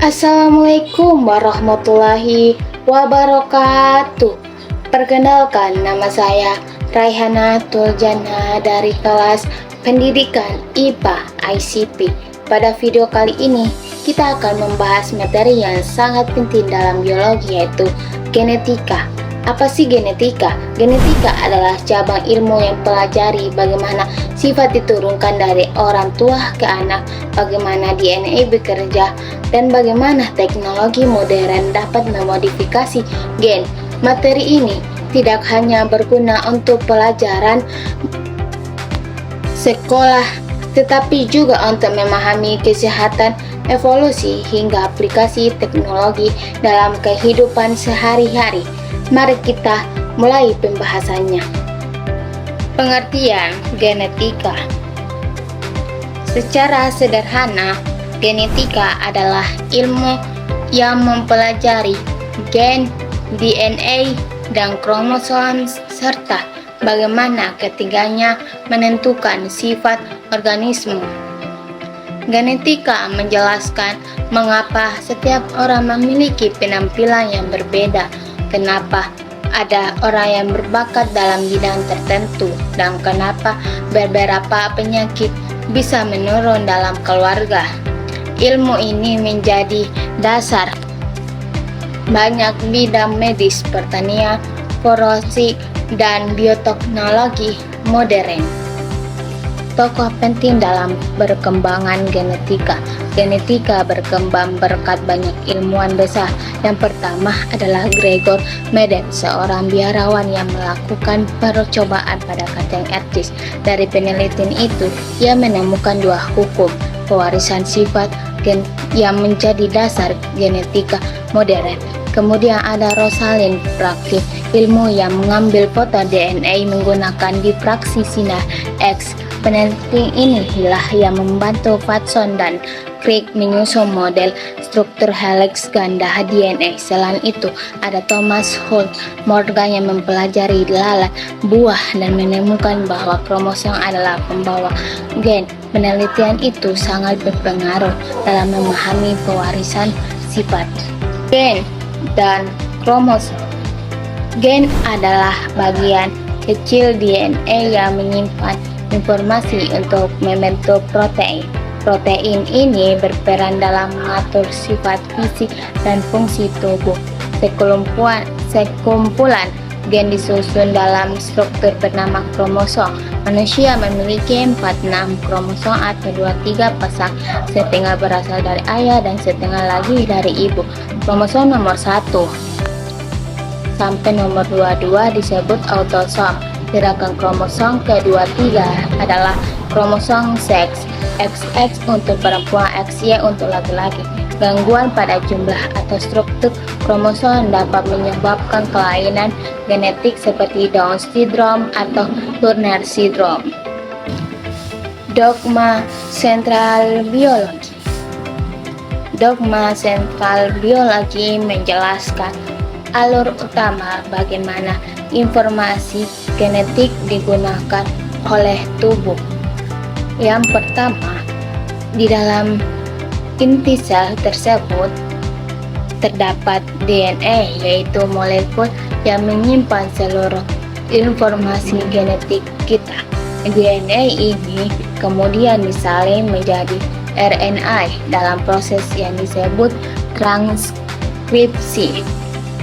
Assalamualaikum warahmatullahi wabarakatuh. Perkenalkan, nama saya Raihana Tuljana dari kelas Pendidikan IPA ICP. Pada video kali ini, kita akan membahas materi yang sangat penting dalam biologi, yaitu genetika. Apa sih genetika? Genetika adalah cabang ilmu yang pelajari bagaimana sifat diturunkan dari orang tua ke anak, bagaimana DNA bekerja, dan bagaimana teknologi modern dapat memodifikasi gen. Materi ini tidak hanya berguna untuk pelajaran sekolah, tetapi juga untuk memahami kesehatan, evolusi, hingga aplikasi teknologi dalam kehidupan sehari-hari. Mari kita mulai pembahasannya. Pengertian genetika. Secara sederhana, genetika adalah ilmu yang mempelajari gen, DNA, dan kromosom serta bagaimana ketiganya menentukan sifat organisme. Genetika menjelaskan mengapa setiap orang memiliki penampilan yang berbeda, kenapa ada orang yang berbakat dalam bidang tertentu, dan kenapa beberapa penyakit bisa menurun dalam keluarga. Ilmu ini menjadi dasar banyak bidang medis, pertanian, forensik, dan bioteknologi modern. Tokoh penting dalam perkembangan genetika. Genetika berkembang berkat banyak ilmuwan besar. Yang pertama adalah Gregor Mendel, seorang biarawan yang melakukan percobaan pada kacang etis. Dari penelitian itu, ia menemukan dua hukum pewarisan sifat gen yang menjadi dasar genetika modern. Kemudian ada Rosalind Franklin, ilmu yang mengambil foto DNA menggunakan difraksi sinar X. Penelitian inilah yang membantu Watson dan Crick menyusun model struktur helix ganda DNA. Selain itu, ada Thomas Holt Morgan yang mempelajari lalat buah dan menemukan bahwa kromosom adalah pembawa gen. Penelitian itu sangat berpengaruh dalam memahami pewarisan sifat gen dan kromosom. Gen adalah bagian kecil DNA yang menyimpan informasi untuk membentuk protein. Protein ini berperan dalam mengatur sifat fisik dan fungsi tubuh. Sekumpulan gen disusun dalam struktur bernama kromosom. Manusia memiliki 46 kromosom atau 23 pasang, setengah berasal dari ayah dan setengah lagi dari ibu. Kromosom nomor 1 sampai nomor 22 disebut autosom. Sedangkan kromosom ke-23 adalah kromosom seks, XX untuk perempuan, XY untuk laki-laki. Gangguan pada jumlah atau struktur kromosom dapat menyebabkan kelainan genetik seperti Down syndrome atau Turner syndrome. Dogma sentral biologi. Dogma sentral biologi menjelaskan alur utama bagaimana informasi genetik digunakan oleh tubuh. Yang pertama, di dalam inti sel tersebut terdapat DNA, yaitu molekul yang menyimpan seluruh informasi genetik kita. DNA ini kemudian disalin menjadi RNA dalam proses yang disebut transkripsi.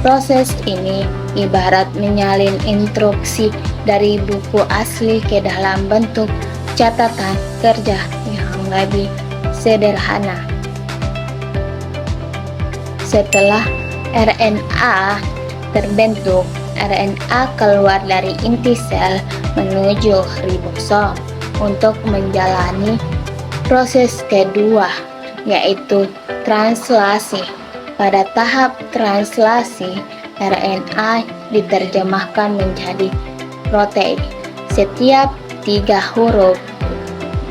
Proses ini ibarat menyalin instruksi dari buku asli ke dalam bentuk catatan kerja yang lebih sederhana. Setelah RNA terbentuk, RNA keluar dari inti sel menuju ribosom untuk menjalani proses kedua, yaitu translasi. Pada tahap translasi, RNA diterjemahkan menjadi protein. Setiap 3 huruf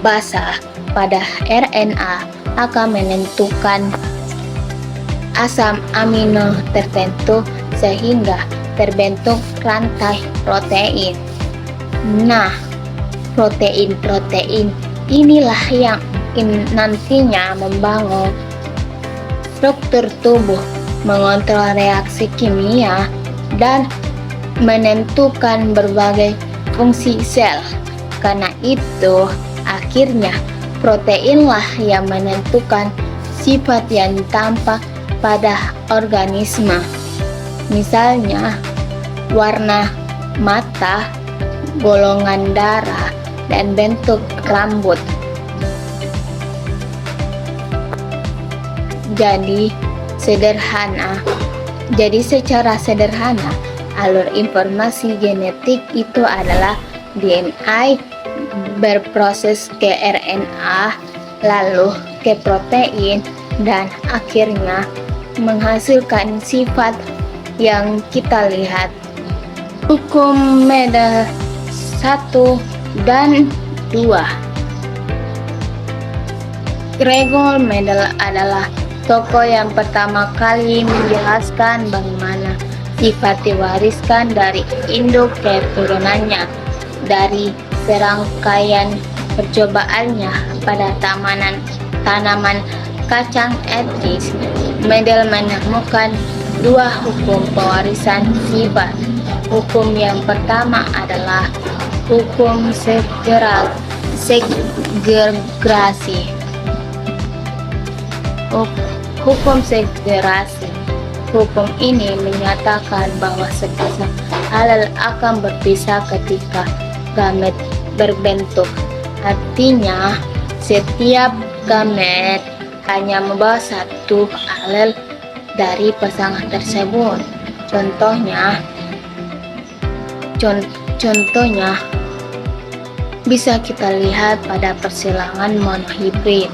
basa pada RNA akan menentukan asam amino tertentu sehingga terbentuk rantai protein. Nah, protein-protein inilah yang nantinya membangun struktur tubuh, mengontrol reaksi kimia, dan menentukan berbagai fungsi sel. Karena itu, akhirnya proteinlah yang menentukan sifat yang tampak pada organisme. Misalnya, warna mata, golongan darah, dan bentuk rambut. Jadi secara sederhana, alur informasi genetik itu adalah DNA berproses ke RNA, lalu ke protein, dan akhirnya menghasilkan sifat yang kita lihat. Hukum Mendel 1 dan 2. Gregor Mendel adalah tokoh yang pertama kali menjelaskan bagaimana sifat diwariskan dari induk ke turunannya. Dari serangkaian percobaannya pada tanaman kacang etis, Mendel menemukan dua hukum pewarisan sifat. Hukum yang pertama adalah hukum segregasi. Hukum segregasi. Hukum ini menyatakan bahwa sepasang alel akan berpisah ketika gamet berbentuk. Artinya, setiap gamet hanya membawa satu alel dari pasangan tersebut. Contohnya bisa kita lihat pada persilangan monohibrid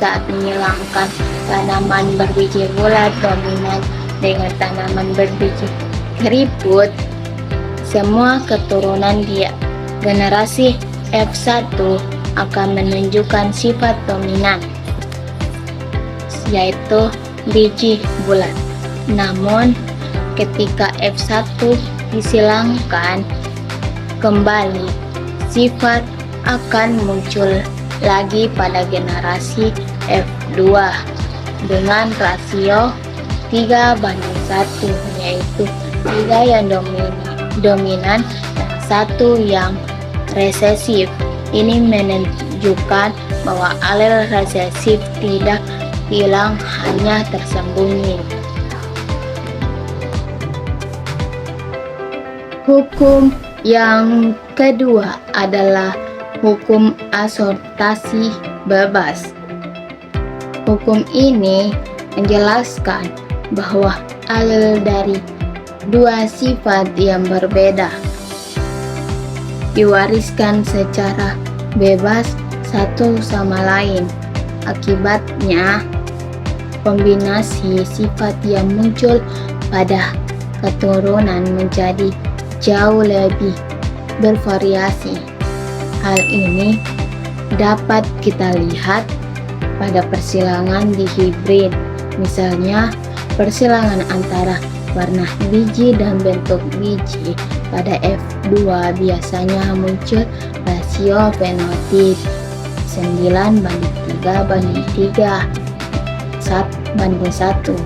saat menyilangkan tanaman berbiji bulat dominan dengan tanaman berbiji keriput. Semua keturunan dia generasi F1 akan menunjukkan sifat dominan, yaitu biji bulat. Namun, ketika F1 disilangkan kembali, sifat akan muncul lagi pada generasi F2 dengan rasio 3:1, yaitu 3 yang dominan dan 1 yang resesif. Ini menunjukkan bahwa alel resesif tidak hilang, hanya tersembunyi. Hukum yang kedua adalah hukum asortasi bebas. Hukum ini menjelaskan bahwa alel dari dua sifat yang berbeda diwariskan secara bebas satu sama lain. Akibatnya, kombinasi sifat yang muncul pada keturunan menjadi jauh lebih bervariasi. Hal ini dapat kita lihat pada persilangan di hibrid. Misalnya, persilangan antara warna biji dan bentuk biji pada F2 biasanya muncul rasio fenotip 9:3:3 1:1.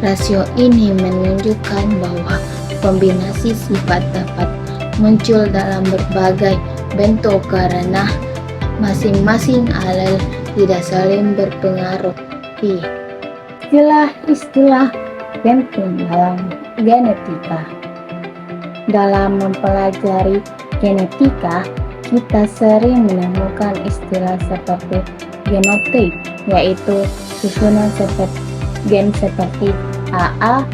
Rasio ini menunjukkan bahwa kombinasi sifat dapat muncul dalam berbagai bentuk karena masing-masing alel tidak saling berpengaruh. Istilah penting dalam genetika. Dalam mempelajari genetika, kita sering menemukan istilah seperti genotip, yaitu susunan gen seperti AA,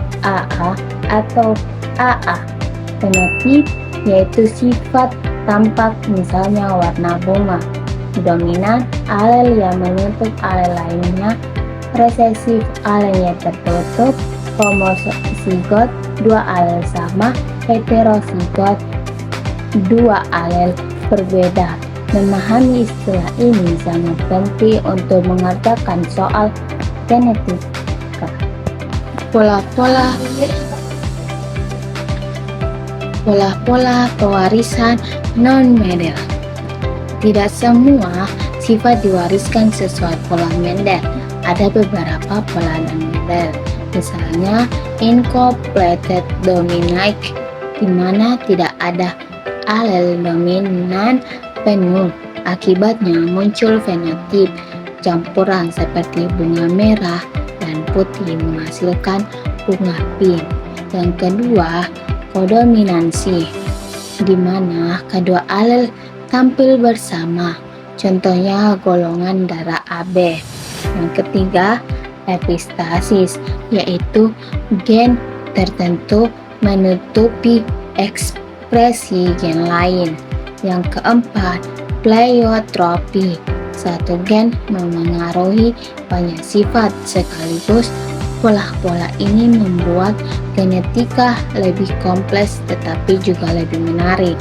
atau AA. Fenotip yaitu sifat tampak, misalnya warna bunga. Dominan, alel yang menutup alel lainnya. Resesif, alelnya tertutup. Homozigot, dua alel sama. Heterozigot, dua alel berbeda. Memahami istilah ini sangat penting untuk mengerjakan soal genetika. Pola-pola pewarisan non-Mendel. Tidak semua sifat diwariskan sesuai pola Mendel. ada beberapa pola dan model. Misalnya incompleted dominant, di mana tidak ada alel dominan penuh. Akibatnya muncul fenotip campuran seperti bunga merah dan putih menghasilkan bunga pink. Yang kedua, kodominansi, di mana kedua alel tampil bersama. Contohnya golongan darah AB. Yang ketiga, epistasis, yaitu gen tertentu menutupi ekspresi gen lain. Yang keempat, pleiotropi, satu gen memengaruhi banyak sifat sekaligus. Pola-pola ini membuat genetika lebih kompleks tetapi juga lebih menarik.